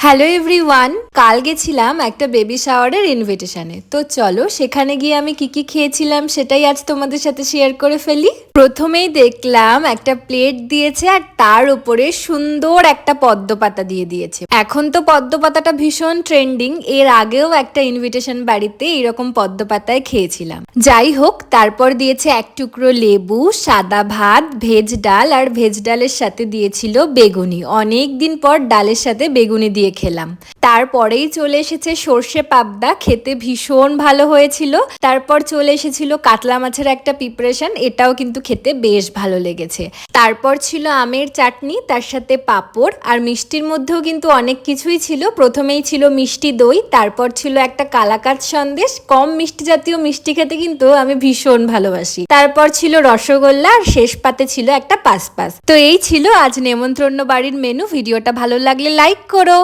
Hello everyone, কাল গেছিলাম একটা বেবি শাওয়ারের ইনভিটেশনে। তো চলো সেখানে গিয়ে আমি কি কি খেয়েছিলাম সেটাই আজ তোমাদের সাথে শেয়ার করে ফেলি। প্রথমেই দেখলাম একটা প্লেট দিয়েছে আর তার উপরে সুন্দর একটা পদ্ম পাতা দিয়ে দিয়েছে। এখন তো পদ্ম পাতাটা ভীষণ ট্রেন্ডিং, এর আগেও একটা ইনভিটেশন বাড়িতে এরকম পদ্ম পাতায় খেয়েছিলাম। যাই হোক, তারপর দিয়েছে এক টুকরো লেবু, সাদা ভাত, ভেজ ডাল, আর ভেজ ডালের সাথে দিয়েছিল বেগুনি। অনেক দিন পর ডালের সাথে বেগুনি দিয়ে খেলাম। তারপরেই চলে এসেছে সর্ষে পাবদা, খেতে ভীষণ ভালো হয়েছিল। তারপর চলে এসেছিল কাতলা মাছের একটা প্রিপারেশন, এটাও কিন্তু খেতে বেশ ভালো লেগেছে। তারপর ছিল আমের চাটনি, তার সাথে পাঁপড়, আর মিষ্টির মধ্যেও কিন্তু অনেক কিছুই ছিল। প্রথমেই ছিল মিষ্টি দই, তারপর ছিল একটা কালাকাঁদ সন্দেশ। কম মিষ্টি জাতীয় মিষ্টি খেতে কিন্তু আমি ভীষণ ভালোবাসি। তারপর ছিল রসগোল্লা, আর শেষ পাতে ছিল একটা পাসপাস। তো এই ছিল আজ নেমন্ত্রণ বাড়ির মেনু। ভিডিওটা ভালো লাগলে লাইক করো।